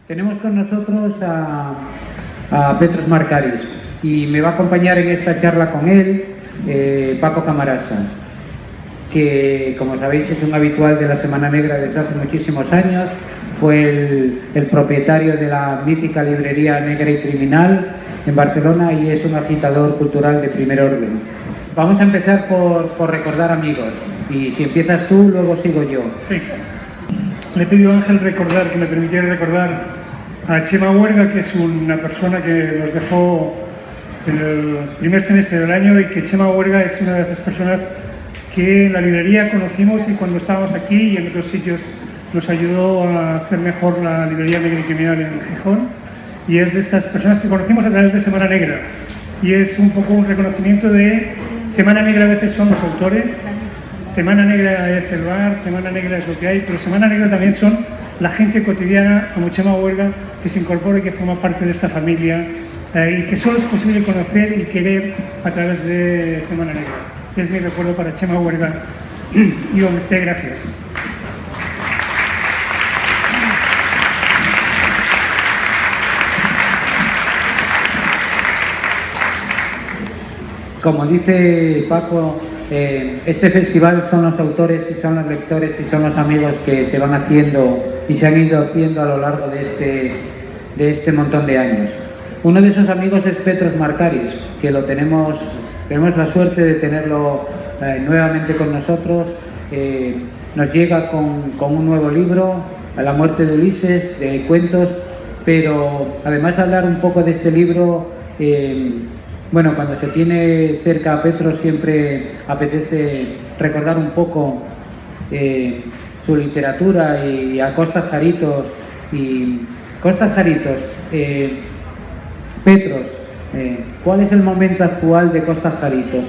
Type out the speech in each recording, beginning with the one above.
Tenemos con nosotros a Petros Markaris y me va a acompañar en esta charla con él Paco Camarasa, que como sabéis es un habitual de la Semana Negra desde hace muchísimos años. Fue el propietario de la mítica librería Negra y Criminal en Barcelona y es un agitador cultural de primer orden. Vamos a empezar por recordar amigos, y si empiezas tú, luego sigo yo. Sí. Le he pedido a Ángel que me permitiera recordar a Chema Huerga, que es una persona que nos dejó en el primer semestre del año, y que Chema Huerga es una de esas personas que en la librería conocimos y cuando estábamos aquí y en otros sitios nos ayudó a hacer mejor la librería Negra y Criminal en Gijón, y es de estas personas que conocimos a través de Semana Negra, y es un poco un reconocimiento de Semana Negra. A veces son los autores, Semana Negra es el bar, Semana Negra es lo que hay, pero Semana Negra también son la gente cotidiana como Chema Huerga, que se incorpora y que forma parte de esta familia y que solo es posible conocer y querer a través de Semana Negra. Es mi recuerdo para Chema Huerga y donde esté, gracias. Como dice Paco, este festival son los autores y son los lectores y son los amigos que se van haciendo y se han ido haciendo a lo largo de este montón de años. Uno de esos amigos es Petros Markaris, que tenemos la suerte de tenerlo nuevamente con nosotros. Nos llega con un nuevo libro, A la muerte de Ulises, de cuentos, pero además de hablar un poco de este libro, bueno, cuando se tiene cerca a Petros siempre apetece recordar un poco su literatura, y a Costas Jaritos. Petros, ¿cuál es el momento actual de Costas Jaritos?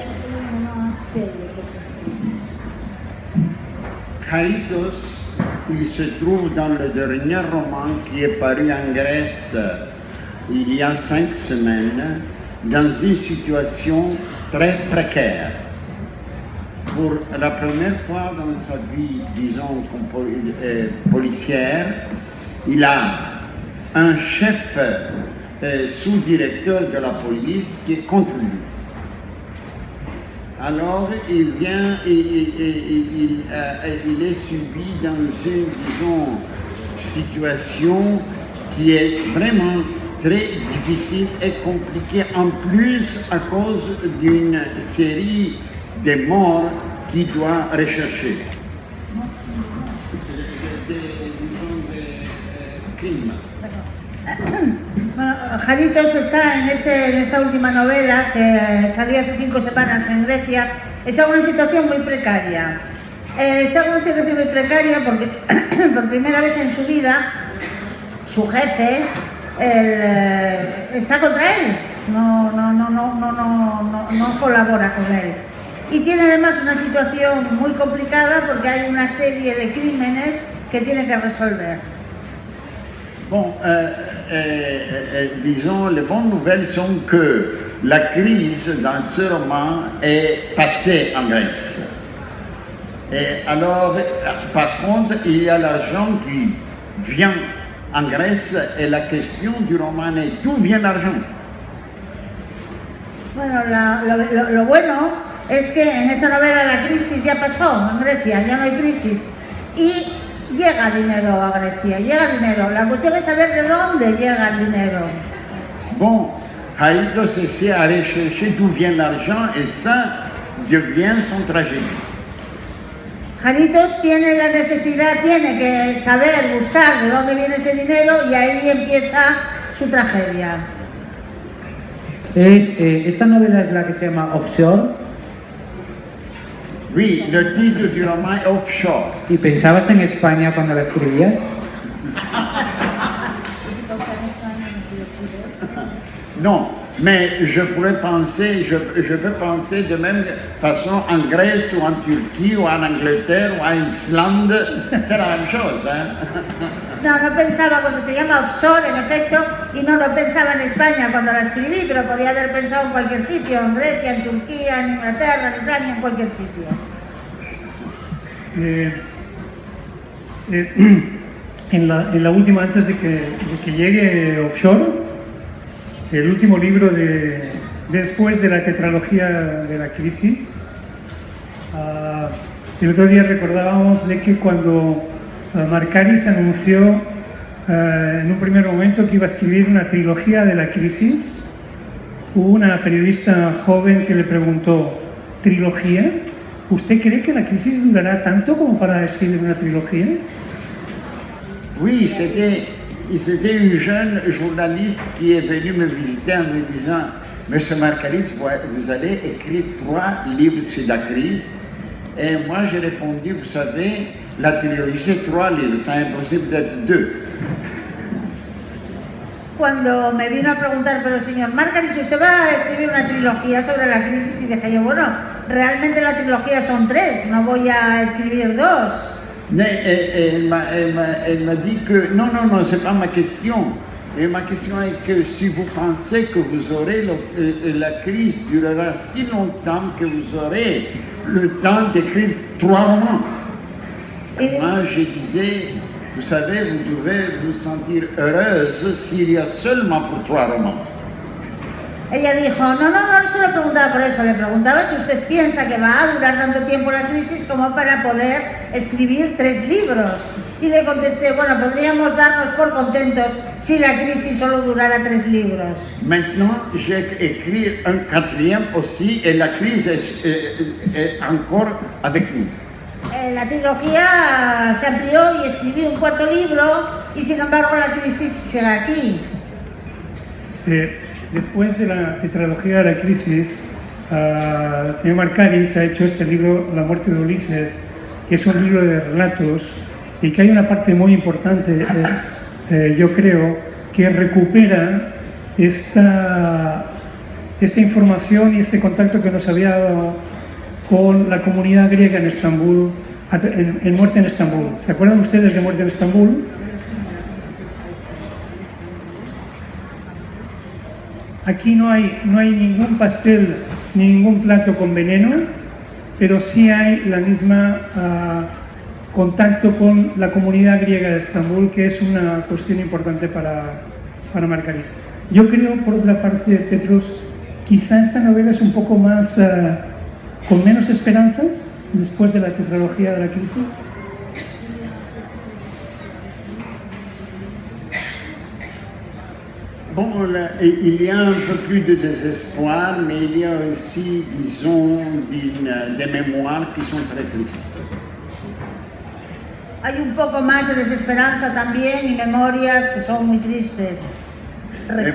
Jaritos, il se trouve dans le dernier roman qui est paru en Grèce il y a 5 semaines, dans une situation très précaire. Pour la première fois dans sa vie, disons, policière, il a un chef sous-directeur de la police qui est contre lui. Alors, il vient et il est subi dans une, disons, situation qui est vraiment très difficile et compliquée, en plus à cause d'une série de morts qu'il doit rechercher. Des crimes. Bueno, Jaritos está en esta última novela que salió hace 5 semanas en Grecia. Está en una situación muy precaria. Porque por primera vez en su vida su jefe está contra él, no colabora con él. Y tiene además una situación muy complicada porque hay una serie de crímenes que tiene que resolver. Bon, disons, les bonnes nouvelles sont que la crise dans ce roman est passée en Grèce. Et alors, par contre, il y a l'argent qui vient en Grèce et la question du roman est d'où vient l'argent. Bueno, lo bueno es que en esta novela la crisis ya pasó en Grecia, ya no hay crisis. Y llega dinero a Grecia, llega dinero. La cuestión es saber de dónde llega el dinero. Bon, Jaritos essaie à rechercher d'où vient l'argent et ça devient son tragédie. Jaritos tiene la necesidad, tiene que saber, buscar de dónde viene ese dinero, y ahí empieza su tragedia. Esta novela es la que se llama Offshore. Oui, le titre du roman est Offshore. ¿Y pensabas en España cuando la escribías? Non, mais je pourrais penser, je peux penser de même façon en Grèce ou en Turquie ou en Angleterre ou en Islande, c'est la même chose, hein? No pensaba cuando se llama Offshore, en efecto, y no lo pensaba en España cuando la escribí, pero podía haber pensado en cualquier sitio, en Grecia, en Turquía, en Inglaterra, en España, en cualquier sitio. en la última, antes de que llegue Offshore, el último libro después de la tetralogía de la crisis. El otro día recordábamos de que cuando Markaris anunció en un primer momento que iba a escribir una trilogía de la crisis, hubo una periodista joven que le preguntó: ¿trilogía? ¿Usted cree que la crisis durará tanto como para escribir una trilogía? Oui, c'était une jeune journaliste qui est venue me visiter en me disant: Monsieur Markaris, vous allez écrire 3 livres sur la crise. Et moi j'ai répondu: vous savez, la trilogie c'est 3 livres, c'est impossible d'être 2. Cuando me vino a preguntar, pero señor Markaris, ¿usted va a escribir una trilogía sobre la crisis? Y dije yo, bueno, realmente la trilogía son 3, no voy a escribir 2. Mais elle m'a dit que non, c'est pas ma question. Et ma question est que si vous pensez que vous aurez la crise durera si longtemps que vous aurez le temps d'écrire 3 romans. Et moi je disais: vous savez, vous devez vous sentir heureuse s'il y a seulement pour 3 romans. Ella dijo, no se le preguntaba por eso, le preguntaba si usted piensa que va a durar tanto tiempo la crisis como para poder escribir 3 libros. Y le contesté, bueno, podríamos darnos por contentos si la crisis solo durara 3 libros. Maintenant, j'ai écrit un 4e aussi et la crise est encore avec nous. La trilogía se amplió y escribí un 4º libro y sin embargo la crisis sigue aquí. Después de la tetralogía de la crisis, el señor Markaris ha hecho este libro, La muerte de Ulises, que es un libro de relatos y que hay una parte muy importante, yo creo, que recupera esta información y este contacto que nos había dado con la comunidad griega en Estambul, en Muerte en Estambul. ¿Se acuerdan ustedes de Muerte en Estambul? Aquí no hay ningún pastel ni ningún plato con veneno, pero sí hay la misma contacto con la comunidad griega de Estambul, que es una cuestión importante para Markaris. Yo creo, por otra parte, Petros, quizá esta novela es un poco más con menos esperanzas después de la tetralogía de la crisis. Bon, là, il y a un peu plus de désespoir, mais il y a aussi, disons, des mémoires qui sont très tristes. Hay un poco más de desesperanza también y memorias que son muy tristes.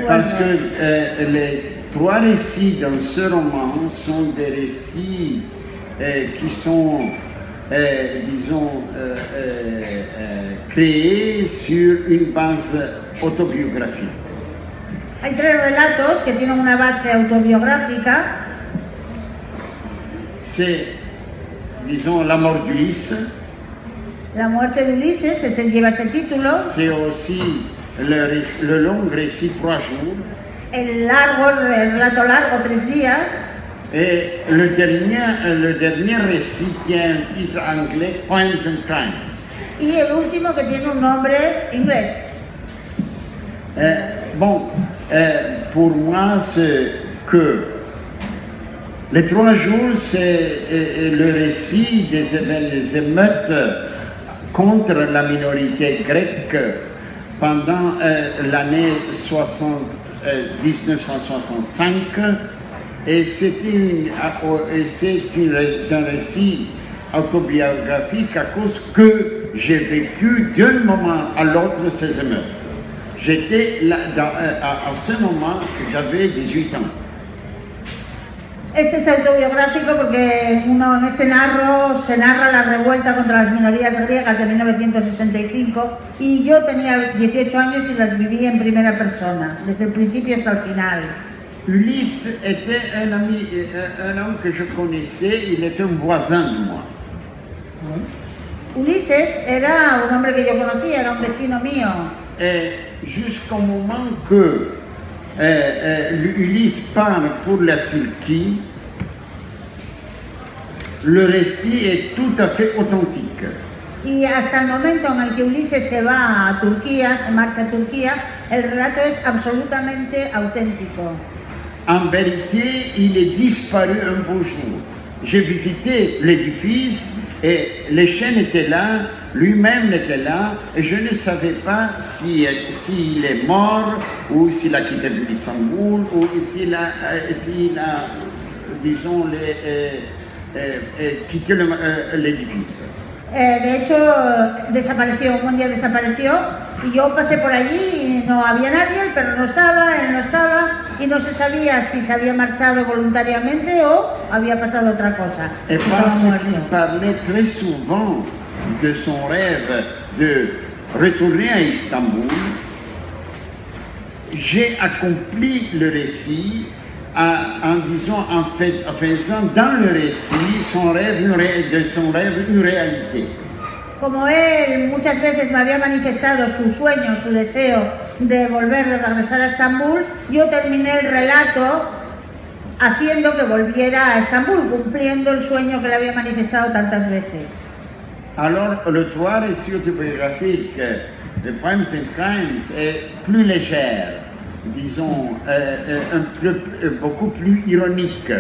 Parce que les 3 récits dans ce roman sont des récits qui sont, disons, créés sur une base autobiographique. Hay 3 relatos que tienen una base autobiográfica. C'est, disons, la mort d'Ulysse. La muerte de Ulises, ese lleva ese título. C'est aussi le long récit 3 jours. El relato largo 3 días. Et le dernier récit qui a un titre anglais, Poems and Crimes. Y el último que tiene un nombre inglés. Bon, pour moi, c'est que les 3 jours, c'est le récit des émeutes contre la minorité grecque pendant l'année 1965. Et c'est un récit autobiographique à cause que j'ai vécu d'un moment à l'autre ces émeutes. J'étais là, à ce moment, j'avais 18 ans. Este es autobiográfico porque en este se narra la revuelta contra las minorías griegas de 1965 y yo tenía 18 años y las viví en primera persona, desde el principio hasta el final. Ulysse était un homme que je connaissais, il était un voisin de moi. Ulises era un hombre que yo conocía, era un vecino mío. Jusqu'au moment que Ulysse part pour la Turquie, le récit est tout à fait authentique. y hasta el momento en el que Ulises se va a Turquía, se marcha a Turquía, el relato es absolutamente auténtico. En vérité, il est disparu un beau jour. J'ai visité l'édifice et les chaînes étaient là, lui-même était là, et je ne savais pas s'il est mort, ou s'il a quitté Istanbul, ou s'il a, disons, quitté l'édifice. De hecho, desapareció, un día desapareció, y yo pasé por allí y no había nadie, el perro no estaba, él no estaba, y no se sabía si se había marchado voluntariamente o había pasado otra cosa. Et parce qu'il parlait très souvent de son rêve de retourner à Istanbul, j'ai accompli le récit en disant, en faisant dans le récit son rêve une réalité. Como él muchas veces me había manifestado su sueño, su deseo de volver a regresar a Estambul, yo terminé el relato haciendo que volviera a Estambul, cumpliendo el sueño que le había manifestado tantas veces. Alors, le trois récits autobiographiques de Poems and Crimes est plus légère, disons, beaucoup plus ironique.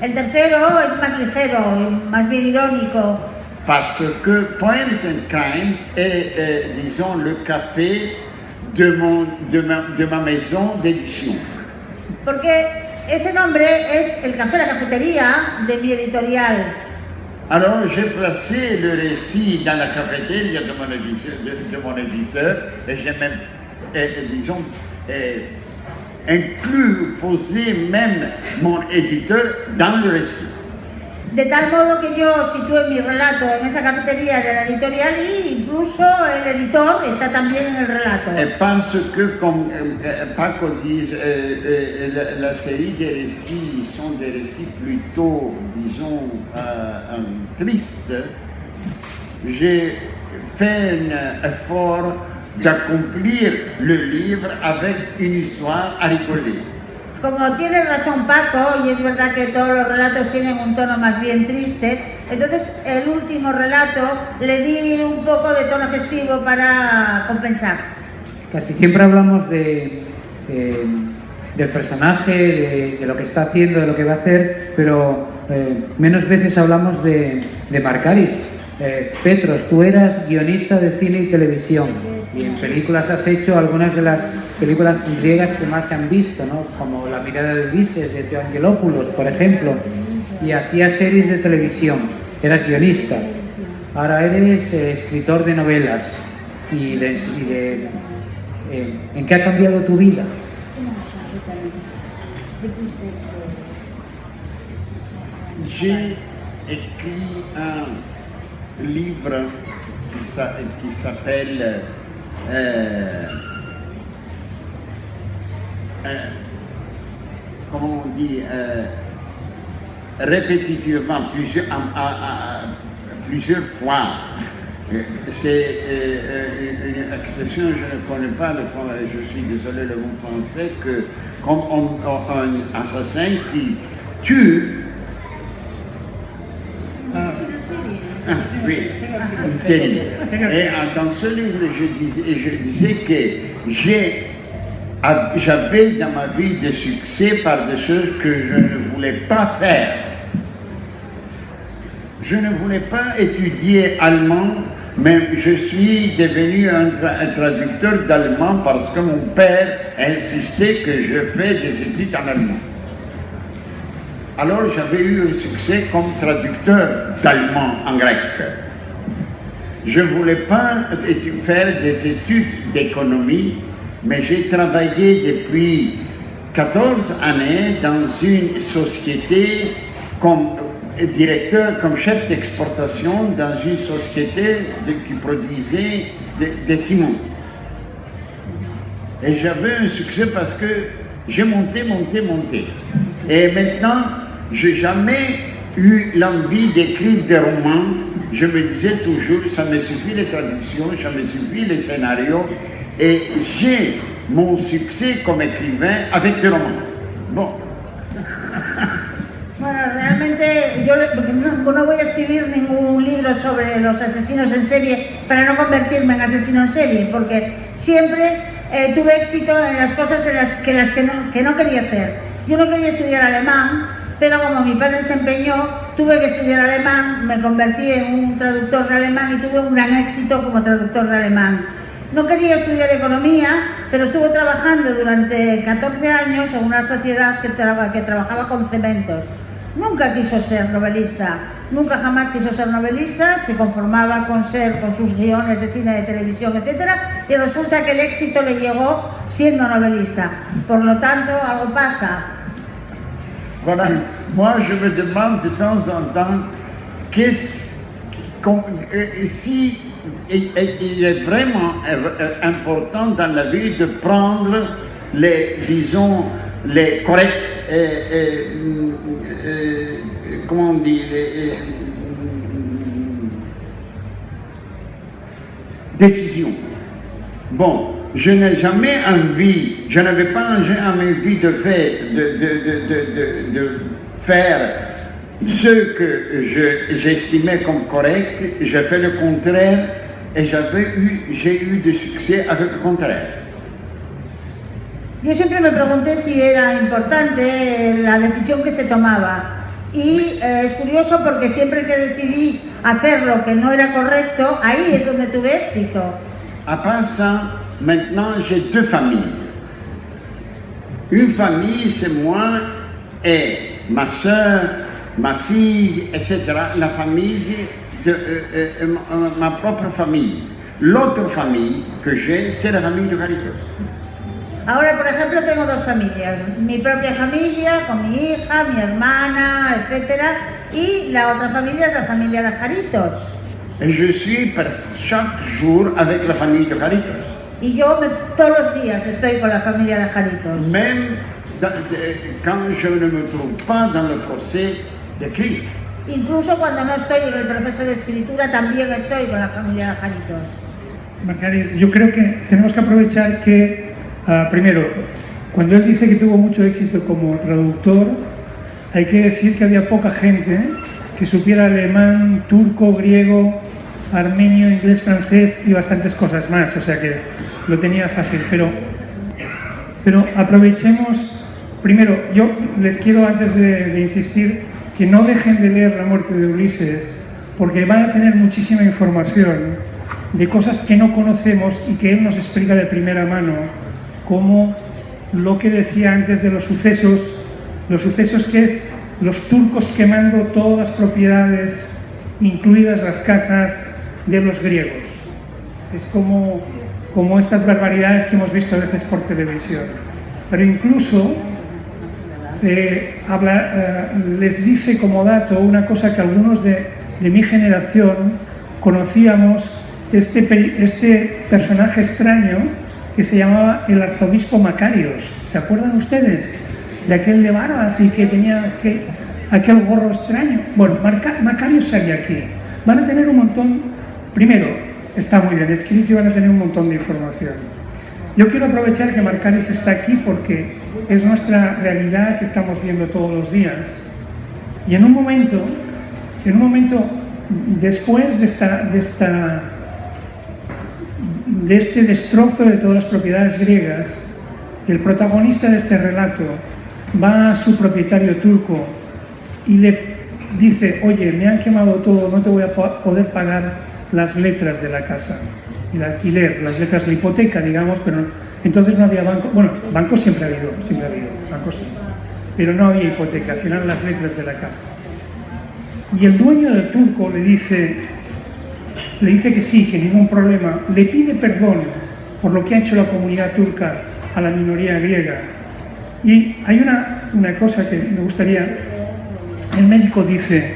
El tercero es más ligero y más bien irónico. Parce que Poems and Crimes est, disons, le café de ma maison d'édition. Porque ese nombre es el café, la cafetería de mi editorial. Alors j'ai placé le récit dans la cafétéria de mon éditeur et j'ai même, disons, posé même mon éditeur dans le récit. De tal modo que yo situé mi relato en esa cafetería de la editorial e incluso el editor está también en el relato. Et parce que, comme Paco dit, la série des récits sont des récits plutôt, disons, tristes, j'ai fait un effort d'accomplir le livre avec une histoire à rigoler. Como tiene razón Paco, y es verdad que todos los relatos tienen un tono más bien triste, entonces el último relato le di un poco de tono festivo para compensar. Casi siempre hablamos del personaje, de lo que está haciendo, de lo que va a hacer, pero menos veces hablamos de Markaris. Petros, tú eras guionista de cine y televisión y en películas has hecho algunas de las películas griegas que más se han visto, ¿no? Como La mirada de Ulises, de Theo Angelopoulos, por ejemplo, y hacías series de televisión, eras guionista, ahora eres escritor de novelas ¿en qué ha cambiado tu vida? J'ai écrit un livre qui s'appelle comment on dit, répétitivement, plusieurs fois. C'est une expression, je ne connais pas, je suis désolé le mot français, que comme un assassin qui tue. Oui, une série. Et dans ce livre, je disais que j'avais dans ma vie des succès par des choses que je ne voulais pas faire. Je ne voulais pas étudier allemand, mais je suis devenu un traducteur d'allemand parce que mon père insistait que je fasse des études en allemand. Alors j'avais eu un succès comme traducteur d'allemand en grec. Je ne voulais pas faire des études d'économie, mais j'ai travaillé depuis 14 années dans une société comme directeur, comme chef d'exportation dans une société qui produisait des ciments. Et j'avais un succès parce que j'ai monté. Et maintenant, je n'ai jamais eu l'envie d'écrire des romans. Je me disais toujours, ça me suffit les traductions, ça me suffit les scénarios. Et j'ai mon succès comme écrivain avec des romans. Bon. Bueno, realmente yo, no voy a escribir ningún libro sobre los asesinos en serie para no convertirme en asesino en serie, porque siempre tuve éxito en las cosas que no quería hacer. Yo no quería estudiar alemán, pero como mi padre se empeñó, tuve que estudiar alemán, me convertí en un traductor de alemán y tuve un gran éxito como traductor de alemán. No quería estudiar economía, pero estuve trabajando durante 14 años en una sociedad que trabajaba con cementos. Nunca quiso ser novelista, nunca jamás quiso ser novelista, se conformaba con sus guiones de cine, de televisión, etc. Y resulta que el éxito le llegó siendo novelista. Por lo tanto, algo pasa. Voilà, moi je me demande de temps en temps si il est vraiment important dans la vie de prendre les corrects, comment on dit, décisions. Bon, je n'avais pas envie de faire ce que j'estimais comme correct. J'ai fait le contraire et j'ai eu du succès avec le contraire. Yo siempre me pregunté si era importante la decisión que se tomaba. Y es curioso porque siempre que decidí hacer lo que no era correcto, ahí es donde tuve éxito. À part ça, maintenant j'ai deux familles. Une famille, c'est moi et ma soeur, ma fille, etc. La famille de ma propre famille. L'autre famille que j'ai, c'est la famille de Caritos. Ahora, por ejemplo, tengo dos familias. Mi propia familia, con mi hija, mi hermana, etc. Y la otra familia es la familia de Caritos. Et je suis chaque jour avec la famille de Caritos. Y yo todos los días estoy con la familia de Caritos. Même quand je ne me trouve pas dans le procès d'écrire. Incluso cuando no estoy en el proceso de escritura, también estoy con la familia de Caritos. Marcari, yo creo que tenemos que aprovechar que, primero, cuando él dice que tuvo mucho éxito como traductor, hay que decir que había poca gente que supiera alemán, turco, griego, armenio, inglés, francés y bastantes cosas más, o sea que lo tenía fácil. Pero aprovechemos, primero, yo les quiero antes de insistir que no dejen de leer La muerte de Ulises, porque van a tener muchísima información de cosas que no conocemos y que él nos explica de primera mano, como lo que decía antes de los sucesos que es los turcos quemando todas las propiedades, incluidas las casas de los griegos. Es como estas barbaridades que hemos visto a veces por televisión. Pero incluso les dice como dato una cosa que algunos de mi generación conocíamos, este personaje extraño que se llamaba el arzobispo Macarios. ¿Se acuerdan ustedes? De aquel de barbas y que tenía aquel gorro extraño. Bueno, Macarios sale aquí. Van a tener un montón, primero, está muy bien escrito y van a tener un montón de información. Yo quiero aprovechar que Macarios está aquí porque es nuestra realidad que estamos viendo todos los días. Y en un momento después de este destrozo de todas las propiedades griegas, el protagonista de este relato va a su propietario turco y le dice: oye, me han quemado todo, no te voy a poder pagar las letras de la casa, el alquiler, las letras de la hipoteca, digamos, pero entonces no había banco. Bueno, bancos siempre ha habido, bancos sí, pero no había hipotecas, eran las letras de la casa. Y el dueño del turco le dice que sí, que ningún problema, le pide perdón por lo que ha hecho la comunidad turca a la minoría griega. Y hay una cosa que me gustaría, el médico dice,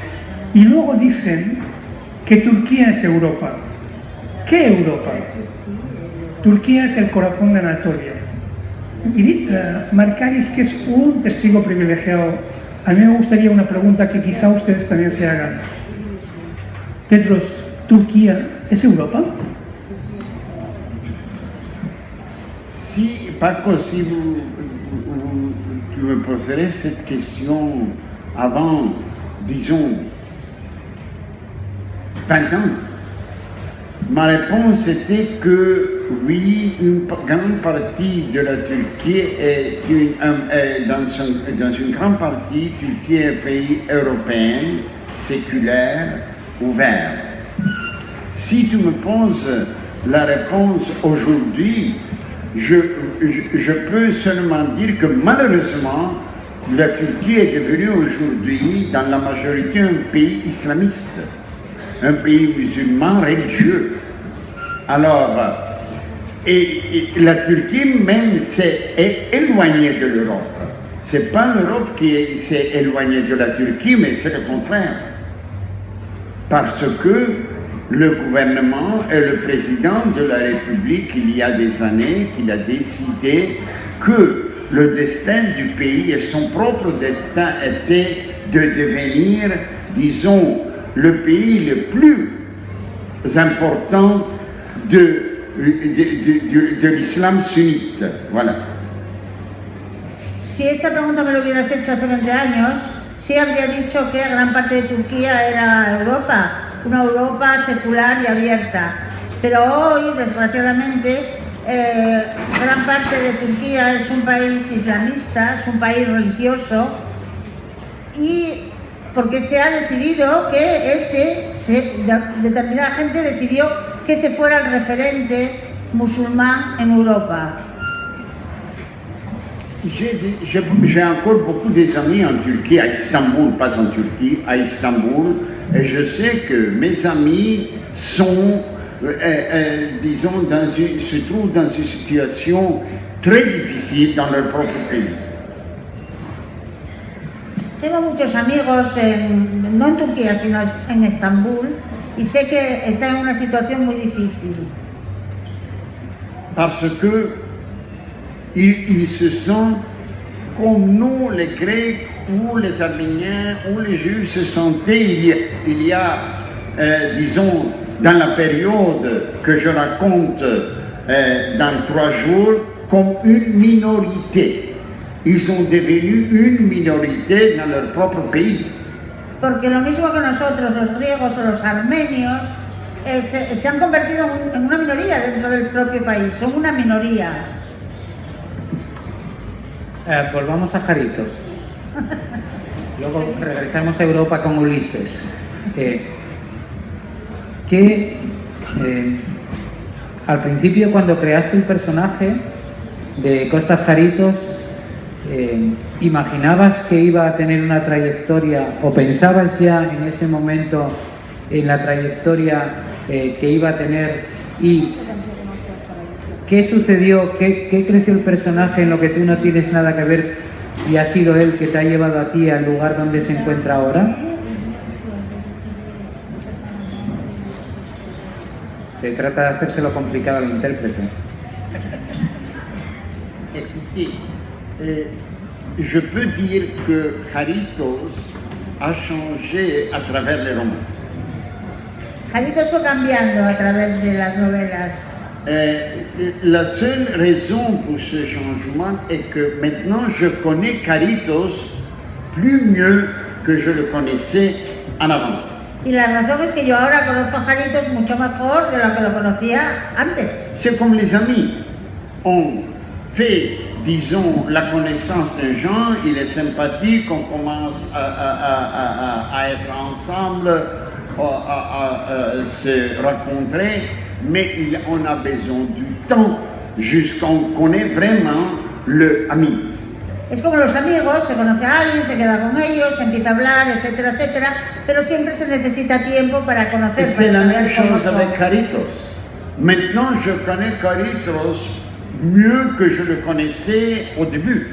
y luego dicen que Turquía es Europa. ¿Qué Europa? Turquía es el corazón de Anatolia. Y Markaris, que es un testigo privilegiado, a mí me gustaría una pregunta que quizá ustedes también se hagan. Petros, ¿Turquía es Europa? Si, Paco, si vous me poserez cette question avant, disons, 20 ans. Ma réponse était que oui, une grande partie de la Turquie est dans une grande partie, Turquie est un pays européen, séculaire, ouvert. Si tu me poses la réponse aujourd'hui, je peux seulement dire que malheureusement, la Turquie est devenue aujourd'hui, dans la majorité, un pays islamiste, un pays musulman religieux. Alors, et la Turquie même s'est éloignée de l'Europe. C'est pas l'Europe qui s'est éloignée de la Turquie, mais c'est le contraire. Parce que le gouvernement et le président de la République, il y a des années, il a décidé que le destin du pays et son propre destin était de devenir, disons, le pays le plus important de l'islam sunnite. Voilà. Si esta pregunta me lo hubieras hecho hace 20 años, sí habría dicho que gran parte de Turquía era Europa, una Europa secular y abierta. Pero hoy, desgraciadamente, gran parte de Turquía es un país islamista, es un país religioso, y porque se ha decidido que determinada gente decidió que ese fuera el referente musulmán en Europa. J'ai encore beaucoup d'amis en Turquie, à Istanbul, pas en Turquie, à Istanbul, et je sais que mes amis sont, disons, se trouvent dans une situation très difficile dans leur propre pays. Tengo muchos amigos, no en Turquía, sino en Estambul, y sé que está en una situación muy difícil. Parce que ils se sentent comme nous, les Grecs, ou les Arméniens, ou les Juifs se sentaient il y a disons, dans la période que je raconte dans 3 jours, comme une minorité. Ils sont devenus une minorité dans leur propre pays. Porque lo mismo que nosotros, los griegos o los armenios, se han convertido en una minoría dentro del propio país, son una minoría. Volvamos a Jaritos. Luego regresamos a Europa con Ulises. Al principio, cuando creaste el personaje de Kostas Jaritos, ¿imaginabas que iba a tener una trayectoria o pensabas ya en ese momento en la trayectoria que iba a tener? ¿Y qué sucedió? ¿Qué creció el personaje en lo que tú no tienes nada que ver y ha sido él que te ha llevado a ti al lugar donde se encuentra ahora? Se trata de hacérselo complicado al intérprete. Je peux dire que Jaritos a changé à travers les romans. Jaritos fue cambiando a través de las novelas. La seule raison pour ce changement est que maintenant je connais Jaritos plus mieux que je le connaissais en avant. Y la razón es que yo ahora conozco a Jaritos mucho mejor de lo que lo conocía antes. C'est comme les amis. On fait, disons, la connaissance d'un genre, il est sympathique, on commence à être ensemble, à se rencontrer, mais on a besoin du temps jusqu'à qu'on connaît vraiment le ami. Es como los amigos, se conoce a alguien, se queda con ellos, se empieza a hablar, etcétera, etcétera, pero siempre se necesita tiempo para conocer. C'est la même chose avec Jaritos. Maintenant, je connais Jaritos mieux que je le connaissais au début.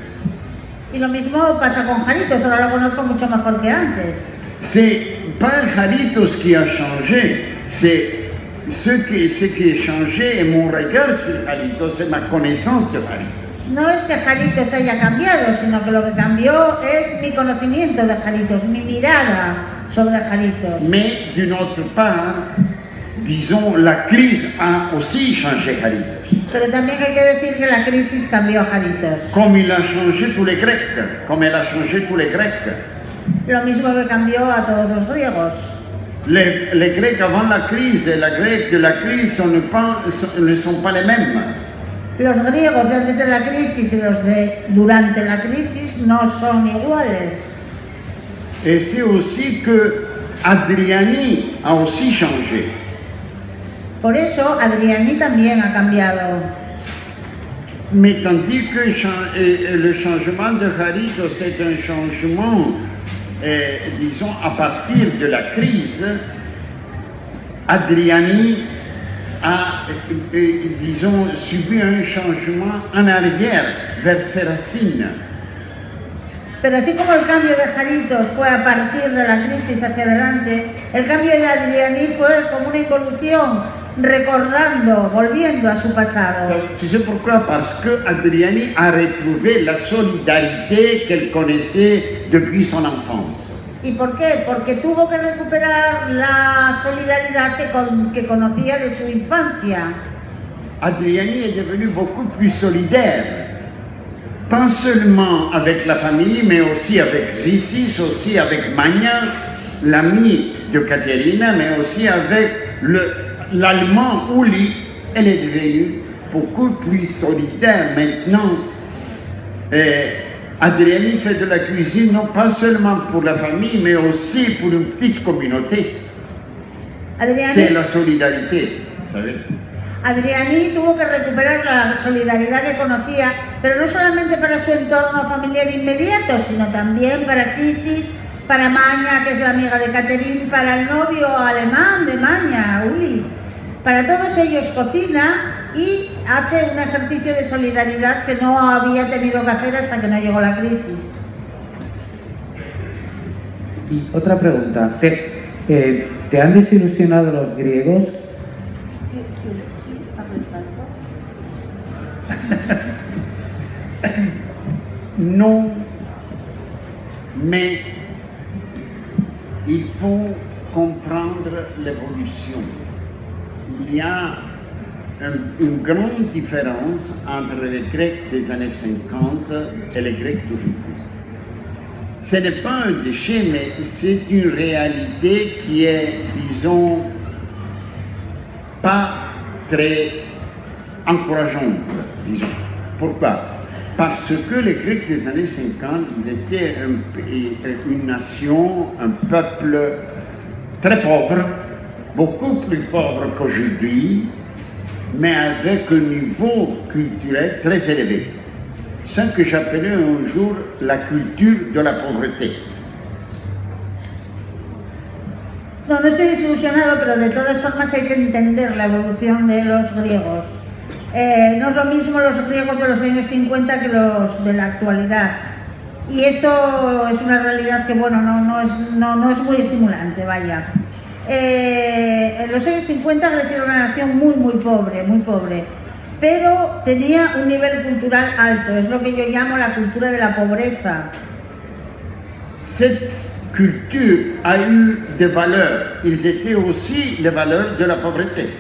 Y lo mismo pasa con Jaritos, ahora lo conozco mucho mejor que antes. C'est pas Jaritos qui a changé, c'est ce qui a changé est mon regard sur Jaritos, c'est ma connaissance de Jaritos. No es que Jaritos haya cambiado, sino que lo que cambió es mi conocimiento de Jaritos, mi mirada sobre Jaritos. Mais d'une autre part, disons, la crise a aussi changé Jaritos. Pero también hay que decir que la crisis cambió a Jaritos. Comme il a changé tous les Grecs, comme elle a changé tous les Grecs. Lo mismo que cambió a todos los griegos. Les Grecs avant la crise et les Grecs de la crise ne sont pas les mêmes. Los griegos de antes de la crisis y los de durante la crisis no son iguales. Et c'est aussi que Adriani a aussi changé. Por eso Adriani también ha cambiado. Mais tandis que le changement de Charitos c'est un changement, disons, à partir de la crise, Adriani a, disons, subi un changement en arrière vers ses racines. Pero así como el cambio de Charitos fue a partir de la crisis hacia adelante, el cambio de Adriani fue como una involución, recordando, volviendo a su pasado. Tu sais pourquoi? Parce que Adriani a retrouvé la solidarité qu'elle connaissait depuis son enfance. ¿Y por qué? Porque tuvo que recuperar la solidaridad que conocía de su infancia. Adriani est devenu beaucoup plus solidaire. Pas seulement avec la famille, mais aussi avec Zisis, aussi avec Magna, l'ami de Caterina, mais aussi avec l'allemand Uli. Elle est devenue beaucoup plus solidaire maintenant. Adriani fait de la cuisine non pas seulement pour la famille, mais aussi pour une petite communauté. C'est la solidarité, vous savez. Adriani tuvo que recuperar la solidaridad que conocía, pero no solamente para su entorno familiar inmediato, sino también para Zisis, para Magna, que es la amiga de Caterine, para el novio alemán de Magna, Uli. Para todos ellos cocina y hace un ejercicio de solidaridad que no había tenido que hacer hasta que no llegó la crisis. Y otra pregunta, ¿te han desilusionado los griegos? Non, mais il faut comprendre l'évolution. Il y a une grande différence entre les Grecs des années 50 et les Grecs d'aujourd'hui. Ce n'est pas un déchet, mais c'est une réalité qui est, disons, pas très encourageante, disons. Pourquoi? Parce que les Grecs des années 50, ils étaient une nation, un peuple très pauvre, beaucoup plus pauvre qu'aujourd'hui, mais avec un niveau culturel très élevé. Ce que j'appelais un jour la culture de la pauvreté. No estoy desilusionado, pero de todas formas hay que entender la evolución de los griegos. No es lo mismo los griegos de los años 50 que los de la actualidad. Y esto es una realidad que, bueno, no es muy estimulante, vaya. En los años 50 Grecia era una nación muy pobre, pero tenía un nivel cultural alto, es lo que yo llamo la cultura de la pobreza. Cette culture a eu des valeurs, ils étaient aussi les valeurs de la pauvreté.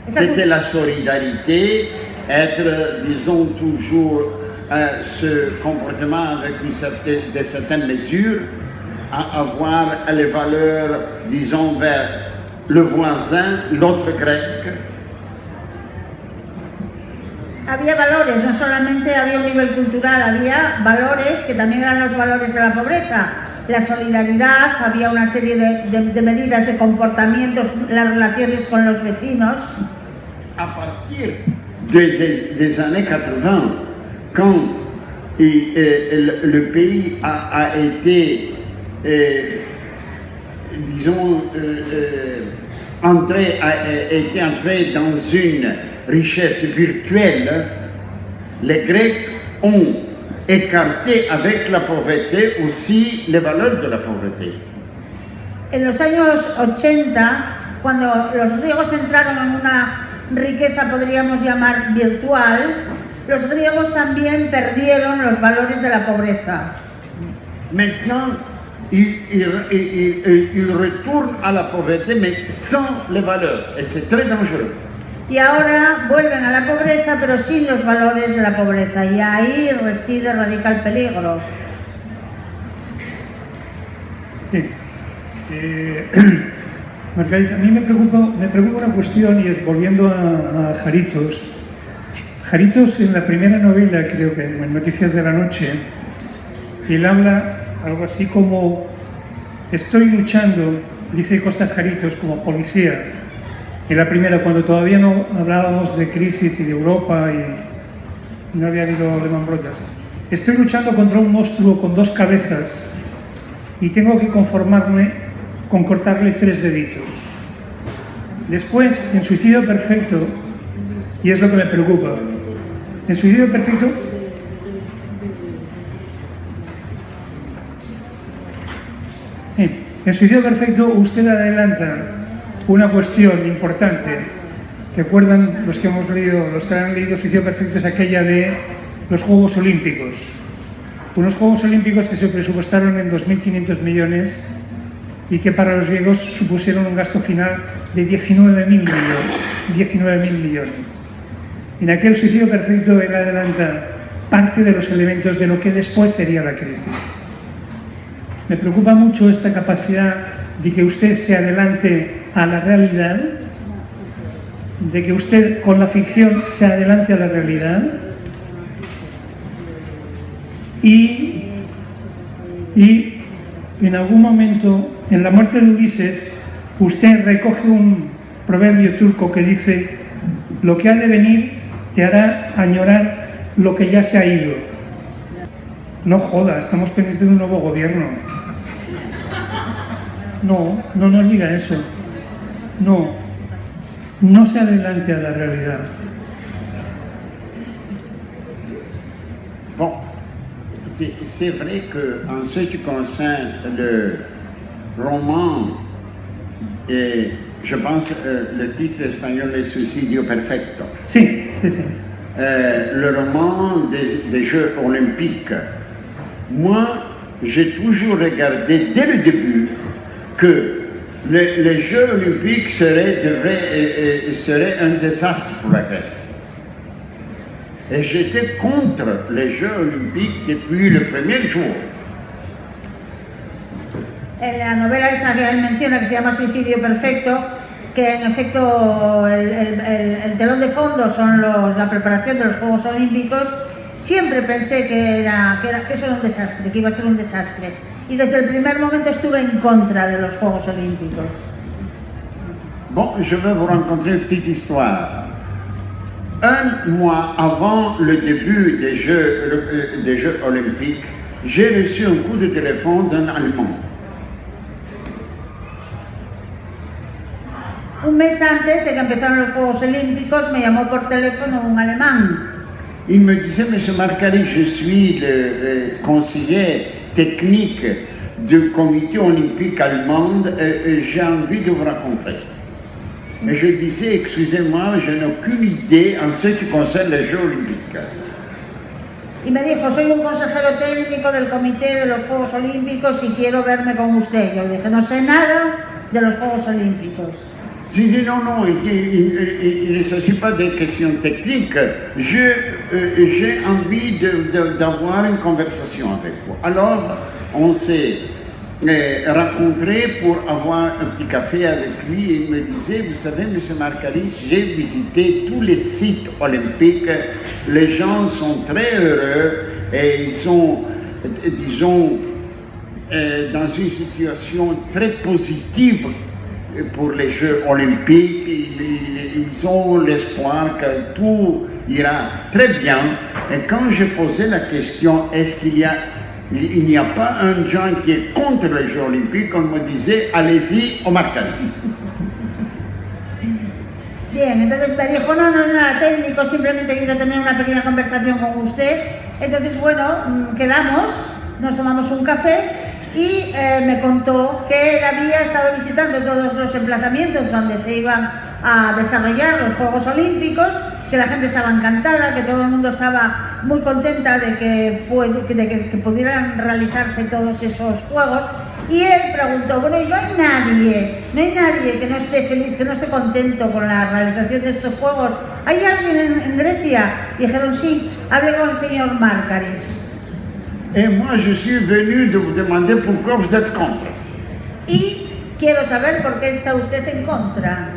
C'était la solidarité, être, disons, toujours ce comportement avec de certaines mesures, à avoir les valeurs, disons, vers le voisin, l'autre grec. Había valores, no solamente había un nivel cultural, había valores que también eran los valores de la pobreza. La solidaridad, había una serie de medidas de comportamientos, las relaciones con los vecinos. À partir des années 80, quand le pays a été, disons, était entré dans une richesse virtuelle, les Grecs ont écarté avec la pauvreté aussi les valeurs de la pauvreté. En los años 80, cuando los griegos entraron en una riqueza, podríamos llamar virtual, los griegos también perdieron los valores de la pobreza. Maintenant, ils retournent à la pauvreté, mais sans les valeurs, et c'est très dangereux. Y ahora vuelven a la pobreza, pero sin los valores de la pobreza, y ahí radica el peligro. Sí. Marcaris, a mí me preocupa una cuestión y es volviendo a Jaritos. Jaritos en la primera novela, creo que en Noticias de la Noche, él habla algo así como: estoy luchando, dice Costas Jaritos, como policía. En la primera, cuando todavía no hablábamos de crisis y de Europa y no había habido Lehman Brothers. Estoy luchando contra un monstruo con 2 cabezas y tengo que conformarme con cortarle 3 deditos. Después, en Suicidio Perfecto, y es lo que me preocupa, en Suicidio Perfecto en Suicidio Perfecto usted adelanta una cuestión importante. Recuerdan los que han leído Suicidio Perfecto, es aquella de los Juegos Olímpicos. Unos Juegos Olímpicos que se presupuestaron en 2.500 millones y que para los griegos supusieron un gasto final de 19.000 millones. En aquel Suicidio Perfecto él adelanta parte de los elementos de lo que después sería la crisis. Me preocupa mucho esta capacidad de que usted se adelante a la realidad, de que usted con la ficción se adelante a la realidad y en algún momento, en la muerte de Ulises, usted recoge un proverbio turco que dice: lo que ha de venir te hará añorar lo que ya se ha ido. No joda, estamos pendientes de un nuevo gobierno. No nos diga eso. No se adelante a la realidad. Bon, c'est vrai qu'en ce qui concerne le roman, et je pense le titre espagnol est Suicidio Perfecto. Sí. Le roman des Jeux Olympiques, moi, j'ai toujours regardé dès le début que les Jeux Olympiques seraient un désastre pour la Grèce. Et j'étais contre les Jeux Olympiques depuis le premier jour. En la novela esa que él menciona, que se llama Suicidio Perfecto, que en efecto el telón de fondo son la preparación de los Juegos Olímpicos, siempre pensé que eso era un desastre, que iba a ser un desastre. Y desde el primer momento estuve en contra de los Juegos Olímpicos. Bon, je vais vous raconter une petite histoire. Un mois avant le début des Jeux Olympiques, j'ai reçu un coup de téléphone d'un Allemand. Un mes antes de que empezaron los Juegos Olímpicos, me llamó por teléfono un alemán. Il me disait: Monsieur Marcari, je suis le conseiller technique du comité olympique allemand et j'ai envie de vous rencontrer. Et je disais: excusez-moi, je n'ai aucune idée en ce qui concerne les Jeux Olympiques. Y me dijo: soy un consejero técnico del comité de los Juegos Olímpicos y quiero verme con usted. Yo le dije: no sé nada de los Juegos Olímpicos. J'ai dit: non, il ne s'agit pas de questions techniques. J'ai envie d'avoir une conversation avec vous. Alors, on s'est rencontrés pour avoir un petit café avec lui et il me disait: vous savez, M. Marcari, j'ai visité tous les sites olympiques. Les gens sont très heureux et ils sont, disons, dans une situation très positive pour les Jeux Olympiques. Ils ont l'espoir que tout ira très bien. Et quand je posais la question: est-ce qu'il n'y a pas un gens qui est contre les Jeux Olympiques, on me disait: allez-y au Marcari. Bien, entonces me dijo: no, nada técnico, simplemente quiero tener una pequeña conversación con usted. Entonces, bueno, quedamos, nos tomamos un café y me contó que él había estado visitando todos los emplazamientos donde se iban a desarrollar los Juegos Olímpicos, que la gente estaba encantada, que todo el mundo estaba muy contenta de que pudieran realizarse todos esos Juegos. Y él preguntó: bueno, ¿y no hay nadie que no esté feliz, que no esté contento con la realización de estos Juegos? ¿Hay alguien en Grecia? Y dijeron: sí, hable con el señor Marcaris. Et moi, je suis venu de vous demander pourquoi vous êtes contre. Y Quiero saber por qué está usted en contra.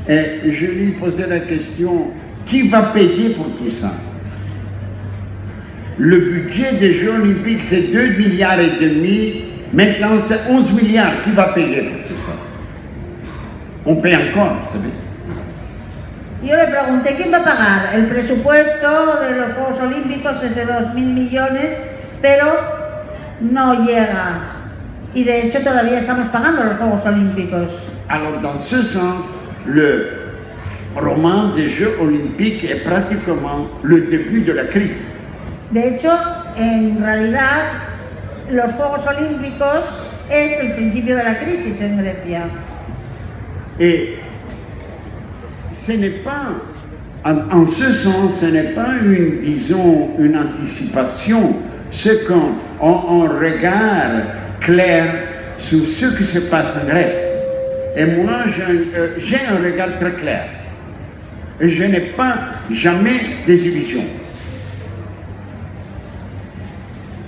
Et je lui posais la question, qui va payer pour tout ça? Le budget des Jeux Olympiques, c'est 2,5 milliards. Maintenant, c'est 11 milliards. Qui va payer pour tout ça? On paye encore, vous savez. Yo le pregunté quién va a pagar. El presupuesto de los Juegos Olímpicos es de 2.000 millones, pero no llega. Y de hecho todavía estamos pagando los Juegos Olímpicos. Alors, dans ce sens, le roman des Jeux Olympiques est pratiquement le début de la crise. De hecho, en realidad, los Juegos Olímpicos es el principio de la crisis en Grecia. Et ce n'est pas, en ce sens, ce n'est pas une anticipation, c'est un regard clair sur ce qui se passe en Grèce. Et moi, j'ai un regard très clair. Et je n'ai pas jamais des illusions.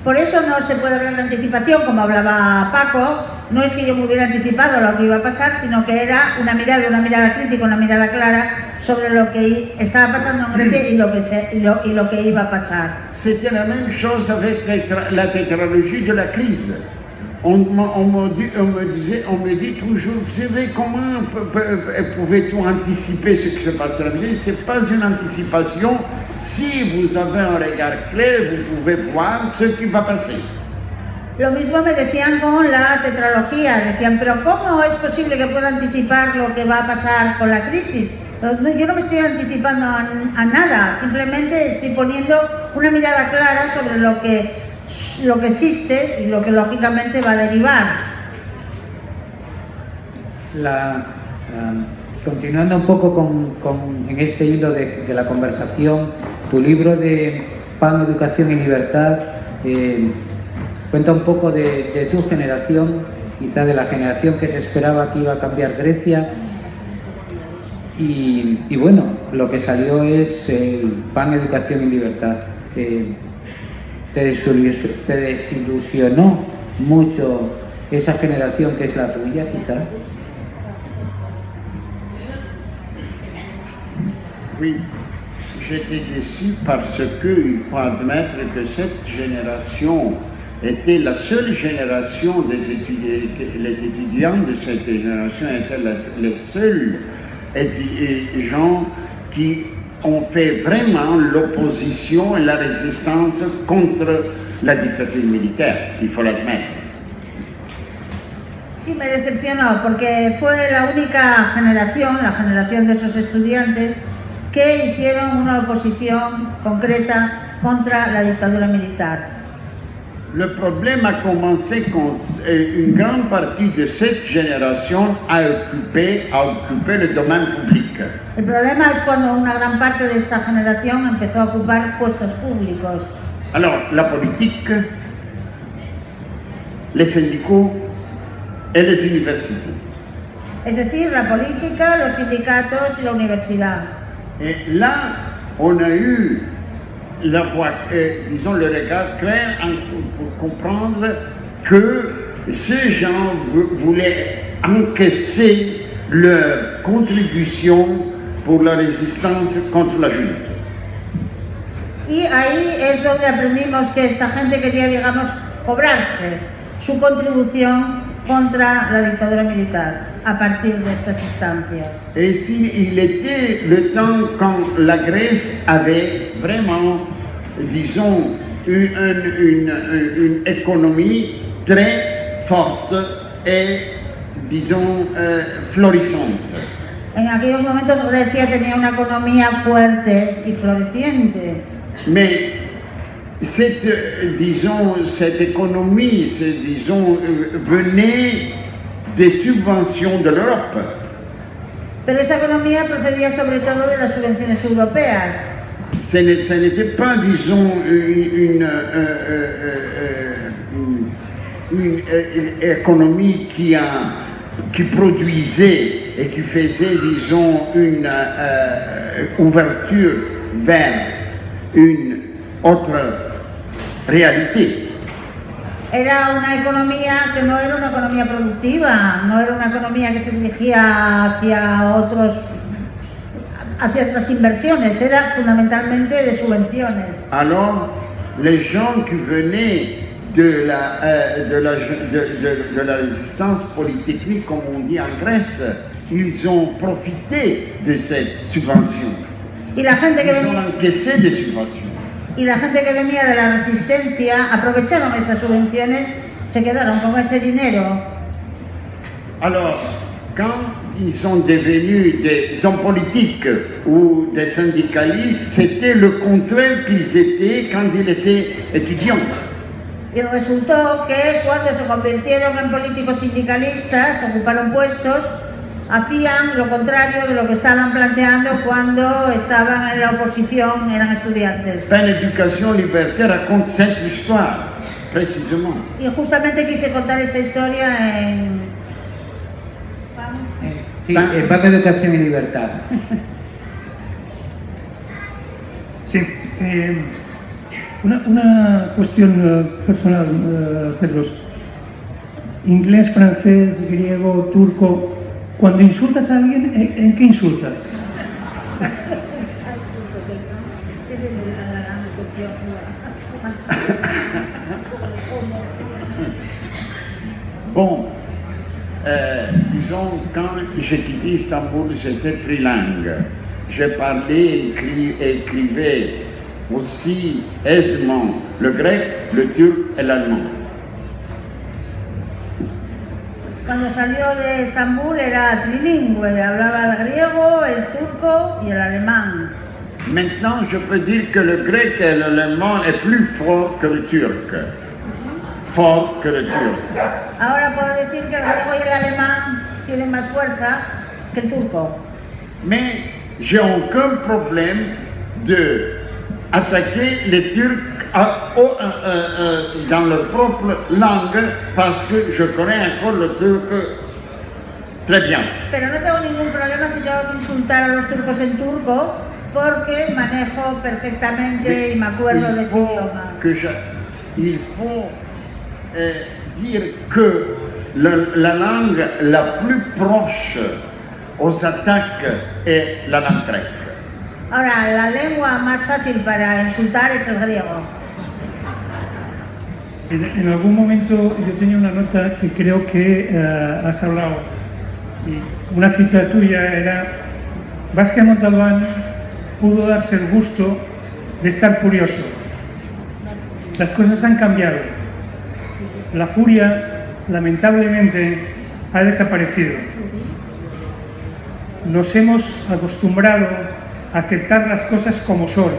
Por eso no se puede hablar de anticipación, como hablaba Paco. No es que yo me hubiera anticipado lo que iba a pasar, sino que era una mirada crítica, una mirada clara sobre lo que estaba pasando en Grecia y lo que iba a pasar. C'était la même chose avec la tétralogie de la crise. On me dit toujours, vous savez, comment pouvez-vous anticiper ce qui se passe dans la vie? Ce n'est pas une anticipation. Si vous avez un regard clair, vous pouvez voir ce qui va passer. Lo mismo me decían con la tetralogía, decían, pero ¿cómo es posible que pueda anticipar lo que va a pasar con la crisis? Yo no me estoy anticipando a nada, simplemente estoy poniendo una mirada clara sobre lo que existe y lo que lógicamente va a derivar. Continuando un poco en este hilo de la conversación, tu libro de Pan, Educación y Libertad cuenta un poco de tu generación, quizá de la generación que se esperaba que iba a cambiar Grecia. Y bueno, lo que salió es el Pan, Educación y Libertad. Te desilusionó mucho esa generación que es la tuya, quizá. Oui, j'étais déçu parce qu'il faut admettre que cette génération était la seule génération des étudiants, les étudiants de cette génération étaient les seuls gens qui ont fait vraiment l'opposition et la résistance contre la dictature militaire, il faut l'admettre. Sí, me decepcionó porque fue la única generación, la generación de esos estudiantes, que hicieron una oposición concreta contra la dictadura militar. Le problème a commencé quand une grande partie de cette génération a occupé le domaine public. El problema es cuando una gran parte de esta generación empezó a ocupar puestos públicos. Alors, la politique, les syndicats et les universités. Es decir, la política, los sindicatos y la universidad. Et là, on a eu le regard clair pour comprendre que ces gens voulaient encaisser leur contribution pour la résistance contre la junte. Y ahí es donde aprendimos que esta gente quería, digamos, cobrarse su contribución contra la dictadura militar a partir de estas instancias. Et il était le temps quand la Grèce avait vraiment, disons, une économie très forte et, disons, florissante. En aquellos momentos Grecia tenía una economía fuerte y floreciente. Mais cette économie, venait des subventions de l'Europe. Pero esta economía procedía sobre todo de las subvenciones europeas. Ce n'était pas, disons, une économie qui produisait et qui faisait, disons, une ouverture vers une autre réalité. era una economía que no era una economía productiva, no era una economía que se dirigía hacia otras inversiones, era fundamentalmente de subvenciones. Alors, les gens qui venaient de la résistance polytechnique, comme on dit en Grèce, ils ont profité de cette subvention. Y la gente que Ils ont venía, encaissé des subventions. y la gente que venía de la resistencia aprovecharon estas subvenciones, se quedaron con ese dinero. Alors, quand ils sont devenus des hommes politiques ou des syndicalistes, c'était le contraire qu'ils étaient quand ils étaient étudiants. Y resultó que cuando se convirtieron en políticos sindicalistas, ocuparon puestos, hacían lo contrario de lo que estaban planteando cuando estaban en la oposición, eran estudiantes. Fin d'éducation liberté raconte cette histoire, précisément. Y justamente quise contar esta historia en... Sí, Paz, Educación y Libertad. Sí, una cuestión personal, Pedro. Inglés, francés, griego, turco. Cuando insultas a alguien, ¿en qué insultas? Bon, disons, quand j'ai quitté Istanbul, j'étais trilingue. Je parlais et écrivais aussi aisément le grec, le turc et l'allemand. Cuando salió de Estambul era trilingüe, hablaba el griego, el turco y el alemán. Maintenant, je peux dire que le grec et l'allemand est plus fort que le turc. Fort que le turc. Ahora puedo decir que el griego y el alemán tienen más fuerza que el turco. Mais j'ai aucun problème de attaquer les Turcs dans leur propre langue parce que je connais encore le turc très bien. Pero no tengo ningún problema si tengo que insultar a los turcos en turco porque manejo perfectamente y me acuerdo de ese idioma. Il faut dire que la langue la plus proche aux attaques est la langue grecque. Ahora, la lengua más fácil para insultar es el griego. En algún momento yo tenía una nota que creo que has hablado. Y una cita tuya era: Vázquez Montalbán pudo darse el gusto de estar furioso. Las cosas han cambiado. La furia, lamentablemente, ha desaparecido. Nos hemos acostumbrado a aceptar las cosas como son.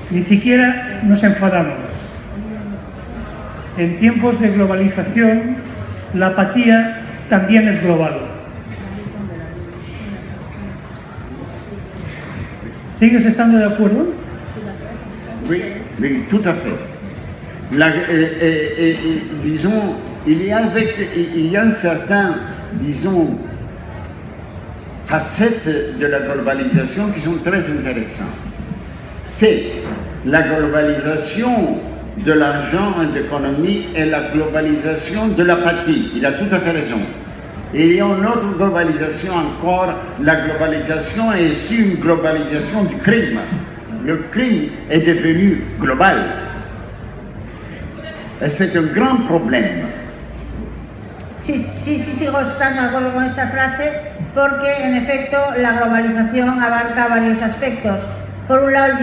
Ni siquiera nos enfadamos. En tiempos de globalización, la apatía también es global. ¿Sigues estando de acuerdo? Oui, oui, tout à fait. Disons, il y a un certain, disons, facettes de la globalisation qui sont très intéressantes. C'est la globalisation de l'argent et de l'économie et la globalisation de l'apathie. Il a tout à fait raison. Et il y a une autre globalisation encore, la globalisation est aussi une globalisation du crime. Le crime est devenu global. Et c'est un grand problème. Sí, sigo estando de acuerdo con esta frase porque, en efecto, la globalización abarca varios aspectos. Por un lado,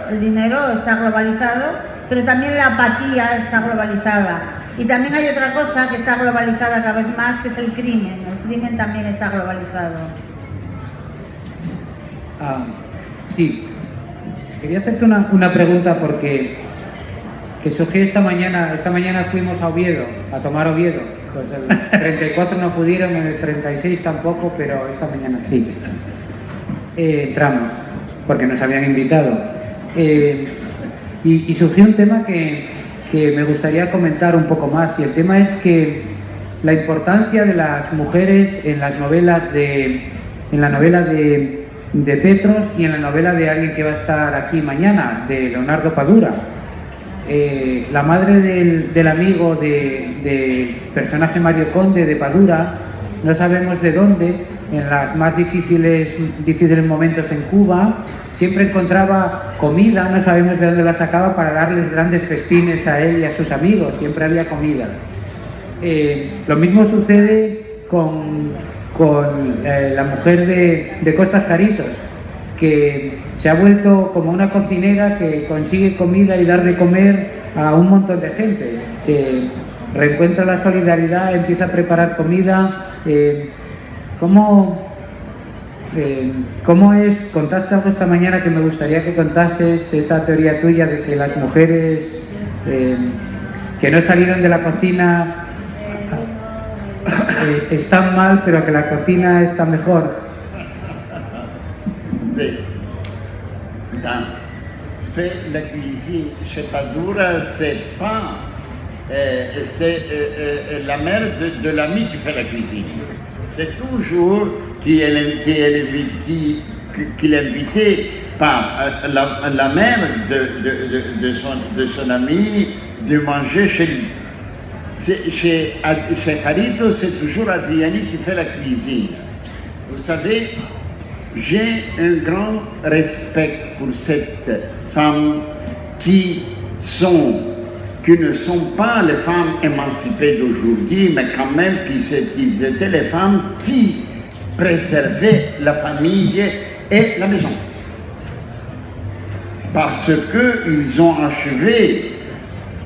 el dinero está globalizado, pero también la apatía está globalizada. Y también hay otra cosa que está globalizada cada vez más, que es el crimen. El crimen también está globalizado. Sí, quería hacerte una pregunta porque que surgió esta mañana fuimos a Oviedo, a tomar Oviedo. Pues el 34 no pudieron, en el 36 tampoco, pero esta mañana sí. Entramos, porque nos habían invitado. Y surgió un tema que me gustaría comentar un poco más, y el tema es que la importancia de las mujeres en las novelas en la novela de Petros y en la novela de alguien que va a estar aquí mañana, de Leonardo Padura. la madre del amigo del personaje Mario Conde de Padura, no sabemos de dónde, en los más difíciles momentos en Cuba, siempre encontraba comida, no sabemos de dónde la sacaba, para darles grandes festines a él y a sus amigos, siempre había comida. Lo mismo sucede con la mujer de Costas Jaritos, que se ha vuelto como una cocinera que consigue comida y dar de comer a un montón de gente. Reencuentra la solidaridad, empieza a preparar comida. ¿Cómo es? Contaste algo esta mañana que me gustaría que contases, esa teoría tuya de que las mujeres que no salieron de la cocina están mal, pero que la cocina está mejor. Sí. Fait la cuisine chez Padura, c'est pas la mère de l'ami qui fait la cuisine. C'est toujours qu'il est invité par la mère de son ami de manger chez lui. Chez Jarito, c'est toujours Adriani qui fait la cuisine. Vous savez, j'ai un grand respect pour cette femmes qui ne sont pas les femmes émancipées d'aujourd'hui, mais quand même qu'ils étaient les femmes qui préservaient la famille et la maison. Parce qu'ils ont achevé,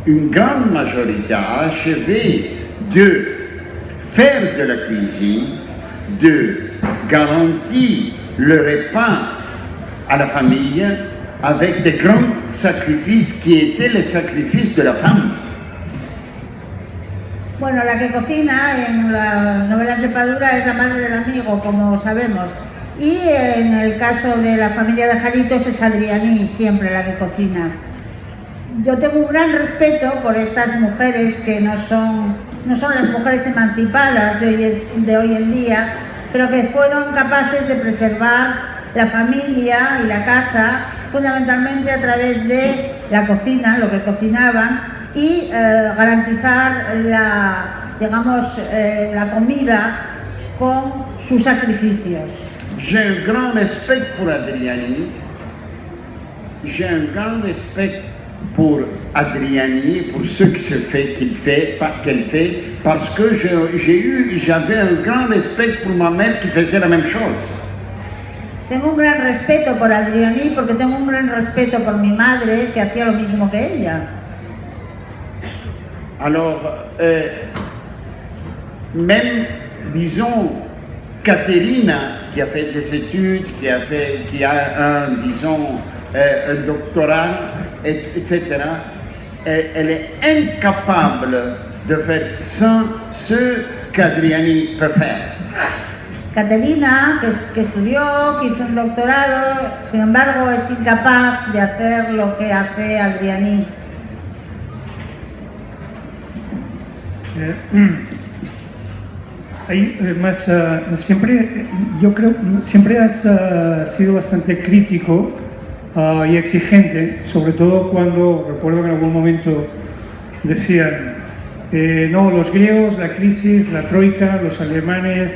une grande majorité a achevé de faire de la cuisine, de garantir le repas à la famille, avec des grands sacrifices qui étaient les sacrifices de la femme. Bueno, la que cocina en las novelas de Padura es la madre del amigo, como sabemos. Y en el caso de la familia de Jaritos es Adriani siempre la que cocina. Yo tengo un gran respeto por estas mujeres que no son las mujeres emancipadas de hoy en día, pero que fueron capaces de preservar la familia y la casa fundamentalmente a través de la cocina, lo que cocinaban, y garantizar la comida con sus sacrificios. J'ai un grand respect pour Adriani, pour ce qu'elle fait, parce que j'avais un grand respect pour ma mère qui faisait la même chose. Tengo un gran respeto por Adriani porque tengo un gran respeto por mi madre que hacía lo mismo que ella. Alors, même, disons, Caterina, qui a fait des études, qui a un doctorat, etc., elle est incapable de faire sans ce qu'Adriani peut faire. Caterina, que estudió, que hizo un doctorado, sin embargo es incapaz de hacer lo que hace Adriani. Yo creo siempre has sido bastante crítico y exigente, sobre todo cuando recuerdo que en algún momento decían no, los griegos, la crisis, la troika, los alemanes,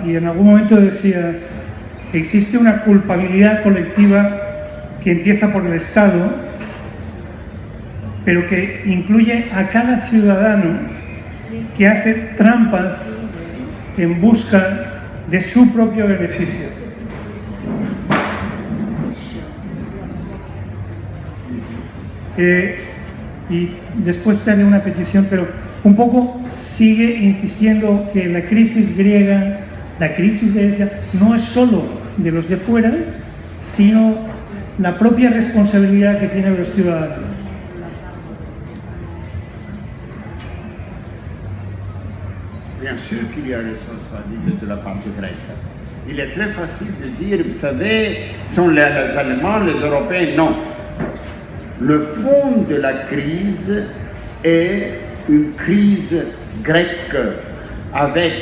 y en algún momento decías existe una culpabilidad colectiva que empieza por el Estado, pero que incluye a cada ciudadano que hace trampas en busca de su propio beneficio. Y después te haré una petición, pero un poco sigue insistiendo que la crisis griega, la crisis de Grecia, no es solo de los de fuera, sino la propia responsabilidad que tienen los ciudadanos. Bien sûr qu'il y a responsabilité de la partie grecque. Il est très facile de dire, vous savez, sont les Allemands, les Européens. Non. Le fond de la crise est une crise grecque avec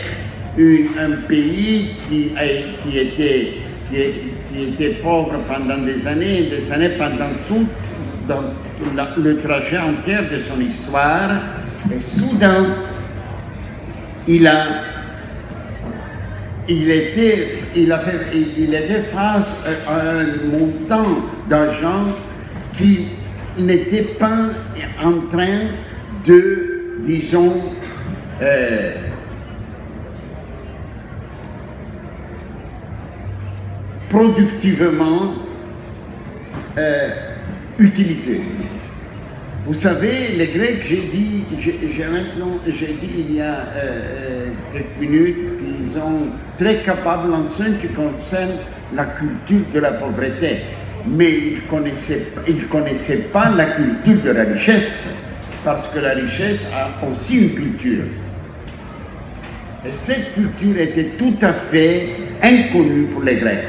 un pays qui était pauvre pendant des années, pendant dans le trajet entier de son histoire, et soudain, il était face à un montant d'argent qui n'était pas en train de, disons, productivement utilisé. Vous savez, les Grecs, j'ai dit il y a quelques minutes qu'ils sont très capables en ce qui concerne la culture de la pauvreté, mais ils connaissaient pas la culture de la richesse, parce que la richesse a aussi une culture. Et cette culture était tout à fait inconnue pour les Grecs.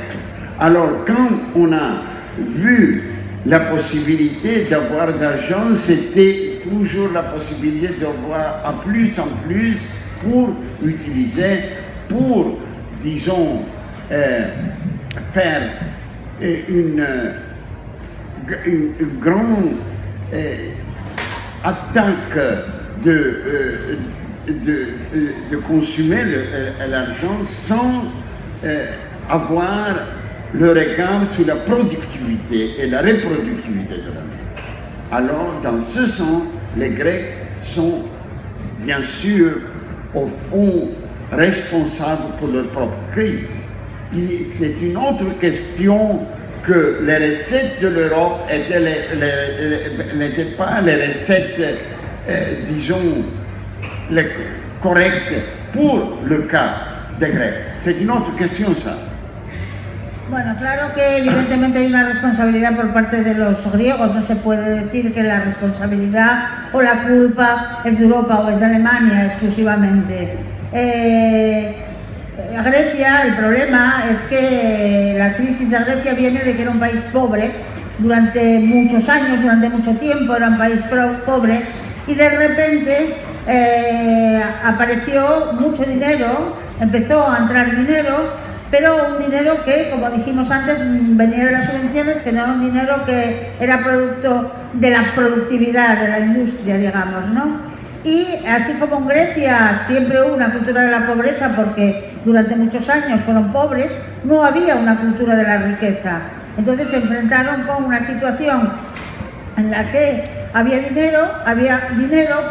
Alors quand on a vu la possibilité d'avoir d'argent, c'était toujours la possibilité d'avoir à plus en plus pour utiliser, pour, disons, faire une grande attaque de consommer l'argent sans avoir le regard sur la productivité et la reproductivité de la vie. Alors, dans ce sens, les Grecs sont bien sûr, au fond, responsables pour leur propre crise. C'est une autre question que les recettes de l'Europe n'étaient pas les recettes, disons, les correctes pour le cas des Grecs. C'est une autre question, ça. Bueno, claro que evidentemente hay una responsabilidad por parte de los griegos, no se puede decir que la responsabilidad o la culpa es de Europa o es de Alemania exclusivamente. A Grecia, el problema es que la crisis de Grecia viene de que era un país pobre durante muchos años, durante mucho tiempo era un país pobre y de repente apareció mucho dinero, empezó a entrar dinero, pero un dinero que, como dijimos antes, venía de las subvenciones, que no era un dinero que era producto de la productividad, de la industria, digamos, ¿no? Y así como en Grecia siempre hubo una cultura de la pobreza, porque durante muchos años fueron pobres, no había una cultura de la riqueza. Entonces se enfrentaron con una situación en la que había dinero,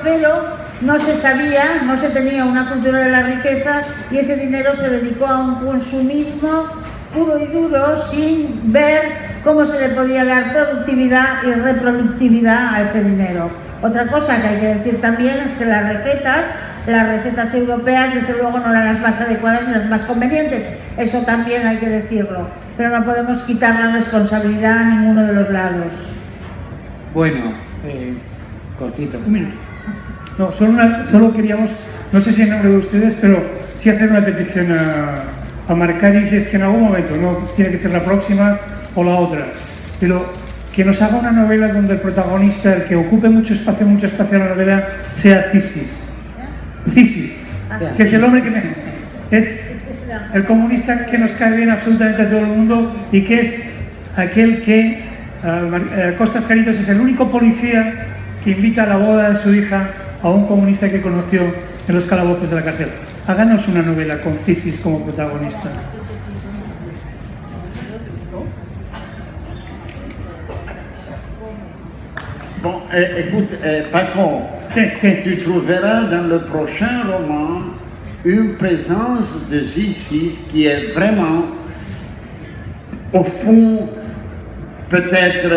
pero no se sabía, no se tenía una cultura de la riqueza y ese dinero se dedicó a un consumismo puro y duro sin ver cómo se le podía dar productividad y reproductividad a ese dinero. Otra cosa que hay que decir también es que las recetas europeas desde luego no eran las más adecuadas ni las más convenientes, eso también hay que decirlo, pero no podemos quitar la responsabilidad a ninguno de los lados. Bueno, cortito. Un minuto. No, solo queríamos, no sé si en nombre de ustedes, pero sí hacer una petición a Marcari, si es que en algún momento, no tiene que ser la próxima o la otra, pero que nos haga una novela donde el protagonista, el que ocupe mucho espacio en la novela, sea Cisis. Cisis, que es el hombre que es el comunista que nos cae bien absolutamente a todo el mundo y que es aquel que, Costas Caritos, es el único policía que invita a la boda de su hija a un comunista que conoció en los calabozos de la cárcel. Háganos una novela con Cisis como protagonista. Bon, écoute, Paco, tu trouveras dans le prochain roman une présence de Cisis qui est vraiment, au fond, peut-être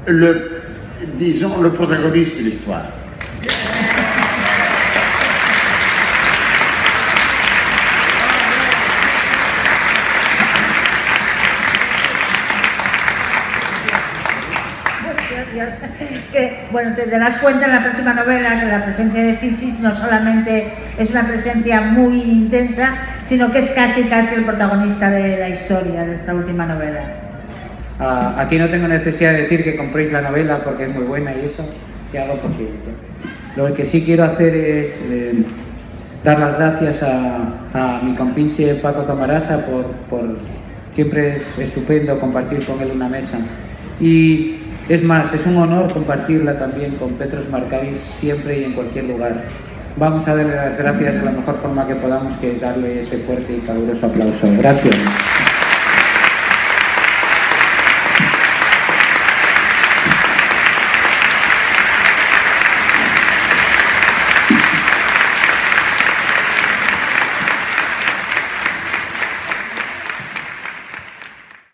le protagoniste de l'histoire. Que, bueno, te darás cuenta en la próxima novela que la presencia de Cisis no solamente es una presencia muy intensa, sino que es casi el protagonista de la historia de esta última novela. Aquí no tengo necesidad de decir que compréis la novela porque es muy buena y eso, que hago porque lo que sí quiero hacer es dar las gracias a mi compinche Paco Camarasa por siempre es estupendo compartir con él una mesa. Y Es más, es un honor compartirla también con Petros Markaris siempre y en cualquier lugar. Vamos a darle las gracias de la mejor forma que podamos, que es darle ese fuerte y caluroso aplauso. Gracias.